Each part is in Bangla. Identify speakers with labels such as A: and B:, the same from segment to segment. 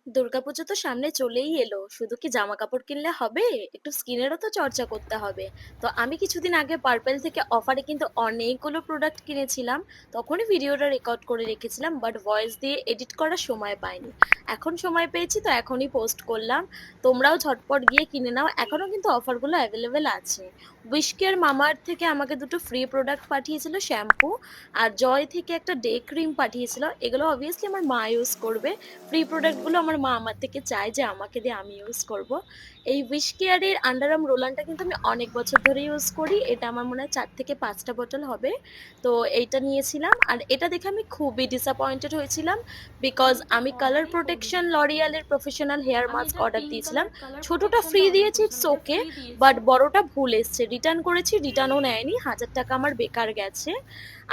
A: দুর্গাপুজো তো সামনে চলেই এলো, শুধু কি জামা কাপড় কিনলে হবে? একটু স্কিনেরও তো চর্চা করতে হবে। তো আমি কিছুদিন আগে পার্পেল থেকে অফারে কিন্তু অনেকগুলো প্রোডাক্ট কিনেছিলাম। তখনই ভিডিওটা রেকর্ড করে রেখেছিলাম, বাট ভয়েস দিয়ে এডিট করার সময় পাইনি। এখন সময় পেয়েছি তো এখনই পোস্ট করলাম। তোমরাও ঝটপট গিয়ে কিনে নাও, এখনো কিন্তু অফারগুলো অ্যাভেলেবেল আছে। উইশ কেয়ার মামাআর্থ থেকে আমাকে দুটো ফ্রি প্রোডাক্ট পাঠিয়েছিল, শ্যাম্পু। আর জয় থেকে একটা ডে ক্রিম পাঠিয়েছিল, এগুলো অবভিয়াসলি আমার মা ইউজ করবে। ফ্রি প্রোডাক্টগুলো আমার মা আমার থেকে চায় যে আমাকে দিয়ে আমি ইউজ করব। এই উইশ কেয়ারের আন্ডার আর্ম রোলানটা কিন্তু আমি অনেক বছর ধরে ইউজ করি, এটা আমার মনে হয় 4 থেকে 5টা বোতল হবে। তো এইটা নিয়েছিলাম, আর এটা দেখে আমি খুবই ডিসঅ্যাপয়েন্টেড হয়েছিলাম, বিকজ
B: আমি তো
A: আমি কালার
B: অর্ডারই
A: প্রোটেকশন
B: করিনি।
A: লরিয়ালের প্রফেশনাল হেয়ার
B: আমি
A: মাস্ক
B: এটা
A: অর্ডার
B: পিঙ্ক
A: দিয়েছিলাম।
B: কালার কালার
A: ছোটটা ফ্রি
B: প্রোটেকশনটা অর্ডার
A: দিয়েছে,
B: করেছিলাম,
A: ইটস
B: এটা
A: ওকে।
B: ফ্রি দিয়েছে।
A: বাট বড়টা ভুল এসছে, রিটার্ন করেছি, রিটার্নও নেয়নি, 1000 টাকা আমার বেকার গেছে।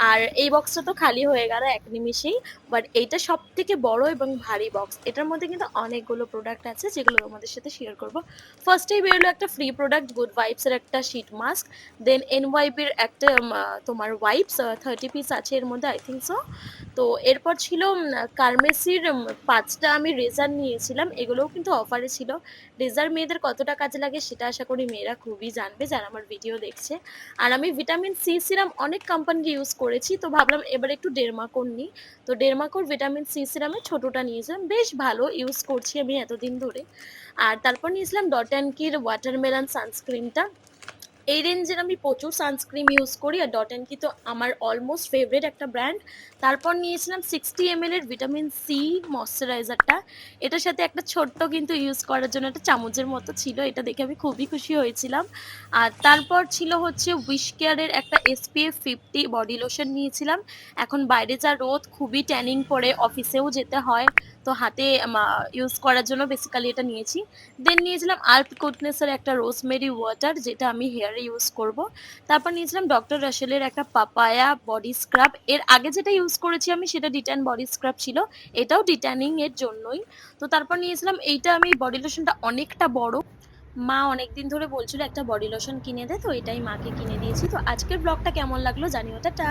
A: আর এই বক্সটা তো খালি হয়ে গেল এক নিমিষেই। বাট এইটা সব থেকে বড় এবং ভারী বক্স, এটার মধ্যে কিন্তু অনেকগুলো প্রোডাক্ট আছে যেগুলো তোমাদের সাথে শেয়ার করব। ফার্স্টেই বেরোলো একটা ফ্রি প্রোডাক্ট, গুড ভাইবস এর একটা শীট মাস্ক। দেন এনওয়াইপির একটা তোমার ওয়াইপস 30 পিস আছে এর মধ্যে, আই থিঙ্ক সো। তো এরপর ছিল কার্মেসির 5টা আমি রেজার নিয়েছিলাম, এগুলোও কিন্তু অফারে ছিল। রেজার মেয়েদের কতটা কাজে লাগে সেটা আশা করি মেয়েরা খুবই জানবে যারা আমার ভিডিও দেখছে। আর আমি ভিটামিন সি সিরাম অনেক কোম্পানির ইউজ করেছি, তো ভাবলাম এবার একটু ডেরমাকোর নিই। তো ডেরমাকোর ভিটামিন সি সিরামের ছোটটা নিয়েছিলাম, বেশ ভালো, ইউজ করছি আমি এতদিন ধরে। আর তারপর নিয়েছিলাম ডট অ্যান্ড কির ওয়াটারমেলন সানস্ক্রিনটা। এই রেঞ্জের আমি প্রচুর সানস্ক্রিন ইউজ করি, আর ডট অ্যান্ড কি তো আমার অলমোস্ট ফেভারিট একটা ব্র্যান্ড। তারপর নিয়েছিলাম 60 ml এর ভিটামিন সি ময়শ্চারাইজারটা। এটার সাথে একটা ছোট্ট কিন্তু ইউজ করার জন্য একটা চামচের মতো ছিল, এটা দেখে আমি খুবই খুশি হয়েছিলাম। আর তারপর ছিল হচ্ছে উইশ কেয়ারের একটা SPF 50 বডি লোশন নিয়েছিলাম। এখন বাইরে যা রোদ, খুবই ট্যানিং পড়ে, অফিসেও যেতে হয়, তো হাতে ইউজ করার জন্য বেসিক্যালি এটা নিয়েছি। দেন নিয়েছিলাম আল্প গুডনেসের একটা রোজমেরি ওয়াটার, যেটা আমি হেয়ারে ইউজ করব। তারপর নিয়েছিলাম ডক্টর রাসেলের একটা পাপায়া বডি স্ক্রাব, এর আগে যেটা ইউজ করেছি আমি সেটা ডিট্যান বডি স্ক্রাব ছিল, এটাও ডিট্যানিং এর জন্যই। তো তারপর নিয়েছিলাম এইটা, আমি বডি লোশনটা অনেকটা বড়, মা অনেকদিন ধরে বলছিল একটা বডি লোশন কিনে দে, তো এটাই মাকে কিনে দিয়েছি। তো আজকের ব্লগটা কেমন লাগলো জানিও, টাটা।